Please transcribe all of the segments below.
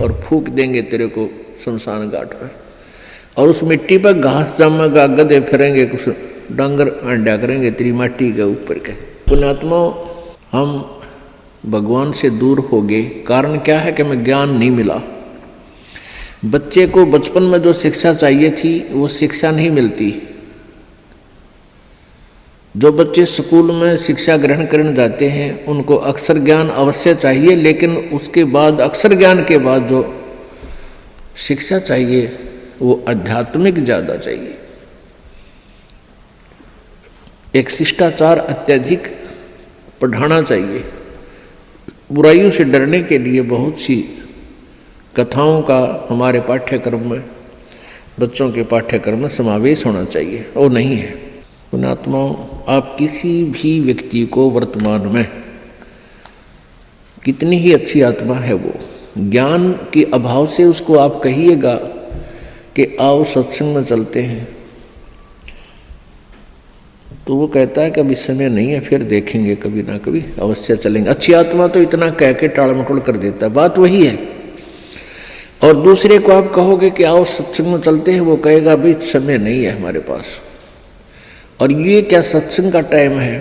और फूक देंगे तेरे को शमशान घाट पर, और उस मिट्टी पर घास जमेगा, गधे फिरेंगे, कुछ डांगर अंडा करेंगे तेरी माटी के ऊपर के। पुण्यात्मा, हम भगवान से दूर हो गए। कारण क्या है कि हमें ज्ञान नहीं मिला। बच्चे को बचपन में जो शिक्षा चाहिए थी वो शिक्षा नहीं मिलती। जो बच्चे स्कूल में शिक्षा ग्रहण करने जाते हैं उनको अक्षर ज्ञान अवश्य चाहिए, लेकिन उसके बाद अक्षर ज्ञान के बाद जो शिक्षा चाहिए वो आध्यात्मिक ज़्यादा चाहिए। एक शिष्टाचार अत्यधिक पढ़ाना चाहिए। बुराइयों से डरने के लिए बहुत सी कथाओं का हमारे पाठ्यक्रम में, बच्चों के पाठ्यक्रम में समावेश होना चाहिए, और नहीं है। पुण्यात्माओं, आप किसी भी व्यक्ति को वर्तमान में कितनी ही अच्छी आत्मा है वो, ज्ञान के अभाव से उसको आप कहिएगा कि आओ सत्संग में चलते हैं, तो वो कहता है कि अभी समय नहीं है, फिर देखेंगे, कभी ना कभी अवश्य चलेंगे। अच्छी आत्मा तो इतना कह के टाल मटोल कर देता है, बात वही है। और दूसरे को आप कहोगे कि आओ सत्संग में चलते हैं, वो कहेगा अभी समय नहीं है हमारे पास। और ये क्या सत्संग का टाइम है?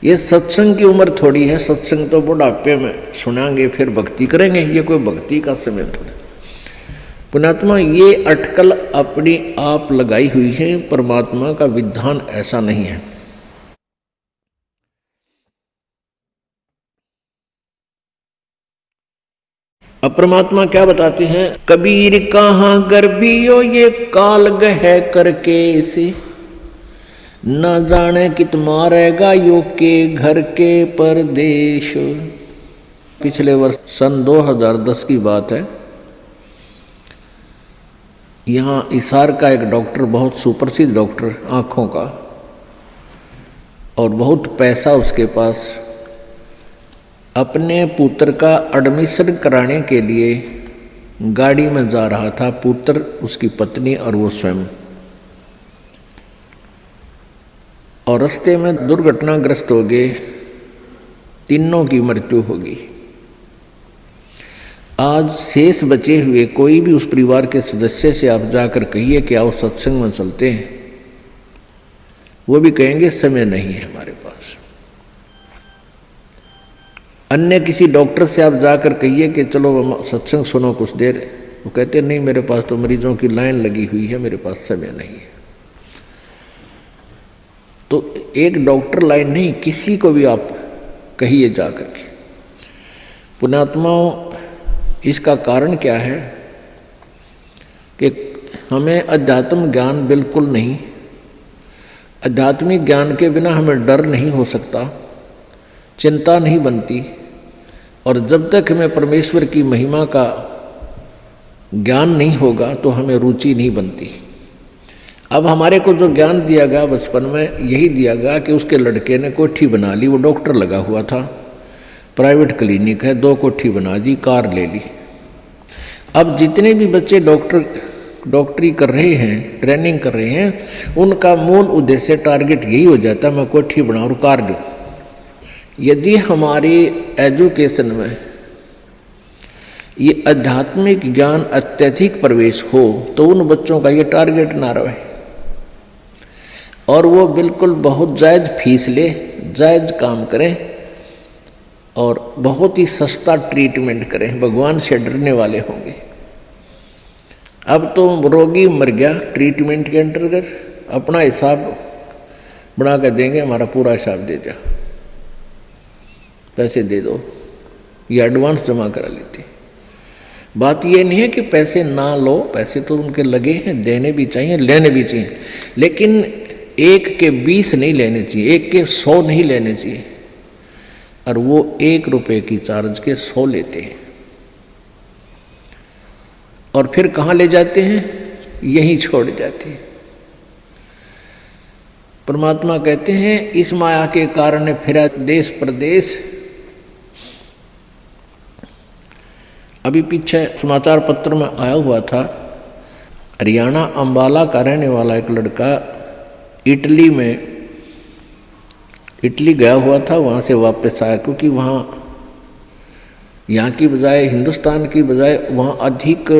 ये सत्संग की उम्र थोड़ी है। सत्संग तो बुढ़ापे में सुनाएंगे, फिर भक्ति करेंगे, ये कोई भक्ति का समय थोड़ा। पुण्यात्मा, ये अटकल अपनी आप लगाई हुई है, परमात्मा का विधान ऐसा नहीं है। अब परमात्मा क्या बताते हैं? कबीर कहाँ गर्भियो ये काल गह करके से, न जाने कित मारेगा यो के घर के परदेश। पिछले वर्ष सन 2010 की बात है। यहाँ इसार का एक डॉक्टर, बहुत सुप्रसिद्ध डॉक्टर आँखों का, और बहुत पैसा उसके पास, अपने पुत्र का एडमिशन कराने के लिए गाड़ी में जा रहा था। पुत्र, उसकी पत्नी और वो स्वयं। और रास्ते में दुर्घटनाग्रस्त हो गए, तीनों की मृत्यु होगी। आज शेष बचे हुए कोई भी उस परिवार के सदस्य से आप जाकर कहिए कि आओ सत्संग में चलते हैं, वो भी कहेंगे समय नहीं है हमारे पास। अन्य किसी डॉक्टर से आप जाकर कहिए कि चलो सत्संग सुनो कुछ देर, वो कहते नहीं, मेरे पास तो मरीजों की लाइन लगी हुई है, मेरे पास समय नहीं है। तो एक डॉक्टर लाइन नहीं, किसी को भी आप कहिए जाकर के। पुण्यात्माओं, इसका कारण क्या है कि हमें अध्यात्म ज्ञान बिल्कुल नहीं। आध्यात्मिक ज्ञान के बिना हमें डर नहीं हो सकता, चिंता नहीं बनती, और जब तक हमें परमेश्वर की महिमा का ज्ञान नहीं होगा तो हमें रुचि नहीं बनती। अब हमारे को जो ज्ञान दिया गया बचपन में, यही दिया गया कि उसके लड़के ने कोठी बना ली, वो डॉक्टर लगा हुआ था, प्राइवेट क्लिनिक है, 2 कोठी बना दी, कार ले ली। अब जितने भी बच्चे डॉक्टरी कर रहे हैं, ट्रेनिंग कर रहे हैं, उनका मूल उद्देश्य, टारगेट यही हो जाता है, मैं कोठी बनाऊँ और कार लूँ। यदि हमारी एजुकेशन में ये आध्यात्मिक ज्ञान अत्यधिक प्रवेश हो तो उन बच्चों का ये टारगेट ना रहे, और वो बिल्कुल बहुत जायज़ फीस ले, जायज़ काम करें, और बहुत ही सस्ता ट्रीटमेंट करें, भगवान से डरने वाले होंगे। अब तो रोगी मर गया, ट्रीटमेंट के अंतर्गत अपना हिसाब बना कर देंगे, हमारा पूरा हिसाब दे जा, पैसे दे दो, ये एडवांस जमा करा लेते। बात ये नहीं है कि पैसे ना लो, पैसे तो उनके लगे हैं, देने भी चाहिए, लेने भी चाहिए, लेकिन 1 के 20 नहीं लेने चाहिए, 1 के 100 नहीं लेने चाहिए। और वो 1 रुपये की चार्ज के 100 लेते हैं, और फिर कहाँ ले जाते हैं? यहीं छोड़ जाते हैं। परमात्मा कहते हैं इस माया के कारण फिरा देश प्रदेश। अभी पीछे समाचार पत्र में आया हुआ था, हरियाणा अंबाला का रहने वाला एक लड़का इटली गया हुआ था, वहाँ से वापस आया, क्योंकि वहाँ यहाँ की बजाय, हिंदुस्तान की बजाय वहाँ अधिक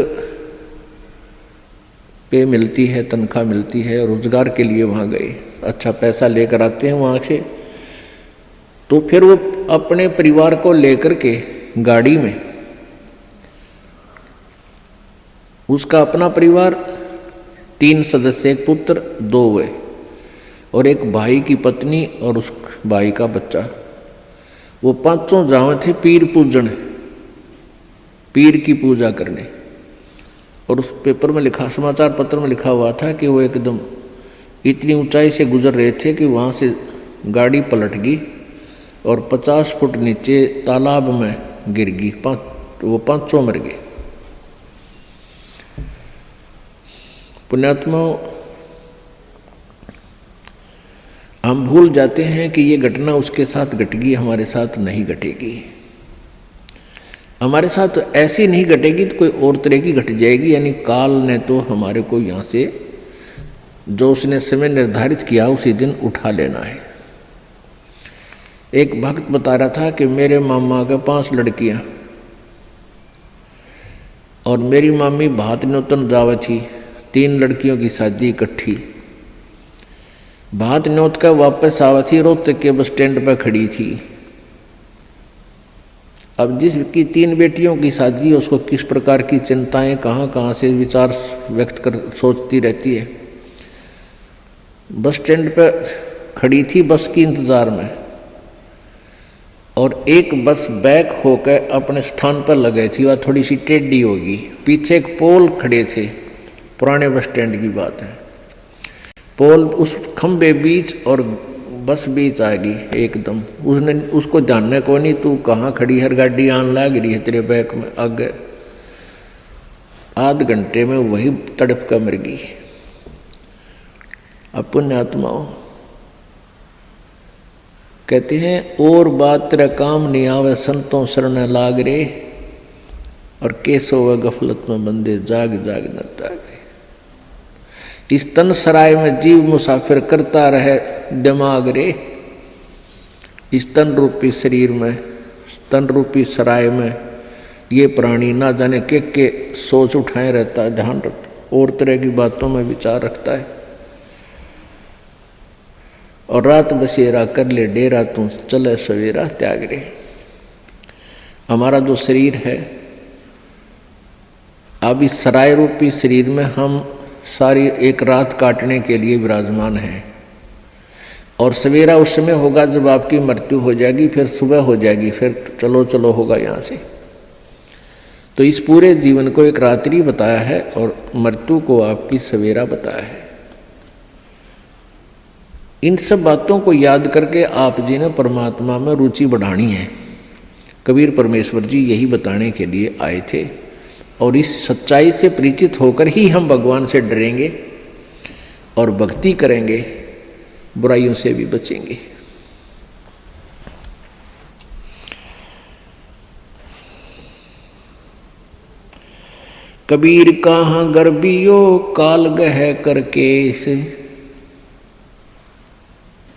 पे मिलती है, तनख्वाह मिलती है, रोजगार के लिए वहाँ गए, अच्छा पैसा लेकर आते हैं वहाँ से। तो फिर वो अपने परिवार को लेकर के गाड़ी में, उसका अपना परिवार 3 सदस्य, एक पुत्र 2 हुए और एक भाई की पत्नी और उस भाई का बच्चा, वो 5 जावे थे पीर पूजन, पीर की पूजा करने। और उस पेपर में लिखा, समाचार पत्र में लिखा हुआ था कि वो एकदम इतनी ऊंचाई से गुजर रहे थे कि वहाँ से गाड़ी पलट गई और 50 फुट नीचे तालाब में गिर गई, वो 5 मर गए। पुण्यात्मा, हम भूल जाते हैं कि ये घटना उसके साथ घट गई, हमारे साथ नहीं घटेगी। हमारे साथ ऐसी नहीं घटेगी तो कोई और तरह की घट जाएगी। यानी काल ने तो हमारे को यहाँ से जो उसने समय निर्धारित किया उसी दिन उठा लेना है। एक भक्त बता रहा था कि मेरे मामा के 5 लड़कियाँ और मेरी मामी भात न्योतन जावे थी, 3 लड़कियों की शादी इकट्ठी। भात न्योत का वापस आवा थी, रोहतक के बस स्टैंड पर खड़ी थी। अब जिसकी 3 बेटियों की शादी, उसको किस प्रकार की चिंताएं कहाँ से विचार व्यक्त कर सोचती रहती है। बस स्टैंड पर खड़ी थी बस की इंतजार में, और एक बस बैक होकर अपने स्थान पर लग गई थी, वह थोड़ी सी टेढ़ी होगी। पीछे एक पोल खड़े थे, पुराने बस स्टैंड की बात है। पोल उस खंबे बीच और बस बीच आ गई एकदम। उसने उसको जानने को नहीं, तू कहाँ खड़ी, हर गाड़ी आन लग रही है तेरे बैक में, आगे। आध घंटे में वही तड़प कर मर गई। अब पुण्यात्माओं कहते हैं, और बात तेरा काम नहीं आवे, संतों शरण लाग रे, और केसो व गफलत में बंदे जाग जाग न जाग रे। इस तन सराय में जीव मुसाफिर करता रहे दिमाग रे। इस तन रूपी शरीर में, तन रूपी सराय में ये प्राणी ना जाने के सोच उठाए रहता है, ध्यान रखता, और तरह की बातों में विचार रखता है। और रात बसेरा कर ले डेरा, तू चले सवेरा त्याग रे। हमारा जो शरीर है, अब इस सराय रूपी शरीर में हम सारी एक रात काटने के लिए विराजमान हैं, और सवेरा उस समय होगा जब आपकी मृत्यु हो जाएगी, फिर सुबह हो जाएगी, फिर चलो चलो होगा यहाँ से। तो इस पूरे जीवन को एक रात्रि बताया है और मृत्यु को आपकी सवेरा बताया है। इन सब बातों को याद करके आप जी ने परमात्मा में रुचि बढ़ानी है। कबीर परमेश्वर जी यही बताने के लिए आए थे, और इस सच्चाई से परिचित होकर ही हम भगवान से डरेंगे और भक्ति करेंगे, बुराइयों से भी बचेंगे। कबीर कहाँ गर्बियो काल गह करके से,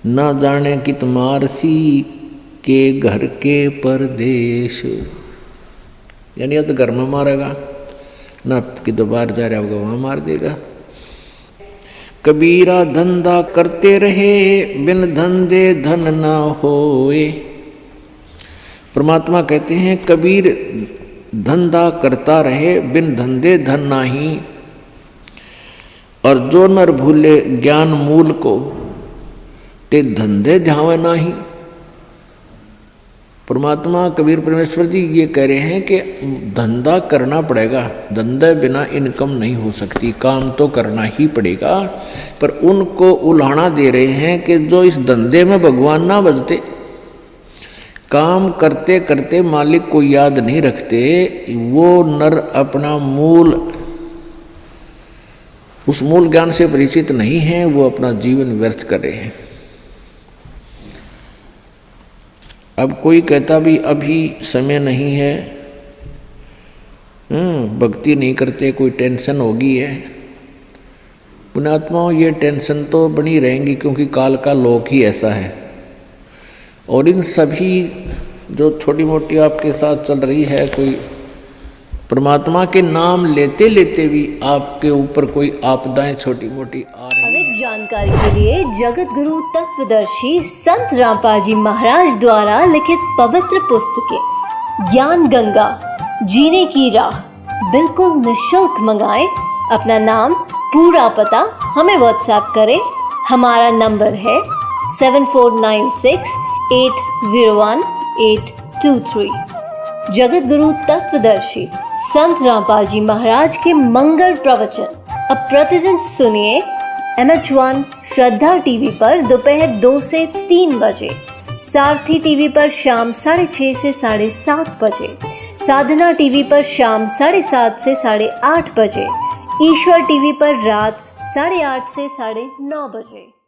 ना जाने कित मारसी के घर के परदेश। यानी अब तो घर में मारेगा ना, कि दोबारा जा रहा होगा वहां मार देगा। कबीरा धंधा करते रहे, बिन धंधे धन ना होए। परमात्मा कहते हैं कबीर धंधा करता रहे, बिन धंधे धन नाही। और जो नर भूले ज्ञान मूल को, ते धंधे ध्यावे नाही। परमात्मा कबीर परमेश्वर जी ये कह रहे हैं कि धंधा करना पड़ेगा, धंधे बिना इनकम नहीं हो सकती, काम तो करना ही पड़ेगा। पर उनको उल्हाना दे रहे हैं कि जो इस धंधे में भगवान ना बजते, काम करते करते मालिक को याद नहीं रखते, वो नर अपना मूल, उस मूल ज्ञान से परिचित नहीं है, वो अपना जीवन व्यर्थ कर रहे हैं। अब कोई कहता भी अभी समय नहीं है, भक्ति नहीं करते, कोई टेंशन होगी है। पुण्यात्माओं, ये टेंशन तो बनी रहेंगी, क्योंकि काल का लोक ही ऐसा है। और इन सभी जो छोटी मोटी आपके साथ चल रही है, कोई परमात्मा के नाम लेते लेते भी आपके ऊपर कोई आपदाएं छोटी मोटी आ रही। अधिक जानकारी के लिए जगत गुरु तत्वदर्शी संत रामपाल जी महाराज द्वारा लिखित पवित्र पुस्तकें ज्ञान गंगा, जीने की राह बिल्कुल निःशुल्क मंगाएं। अपना नाम, पूरा पता हमें व्हाट्सएप करें। हमारा नंबर है 7496801823। जगत गुरु तत्वदर्शी संत रामपाल जी महाराज के मंगल प्रवचन अब प्रतिदिन सुनिए MH1 श्रद्धा टीवी पर दोपहर 2 से 3 बजे, सारथी टीवी पर शाम 6:30 से 7:30 बजे, साधना टीवी पर शाम 7:30 से 8:30 बजे, ईश्वर टीवी पर रात 8:30 से 9:30 बजे।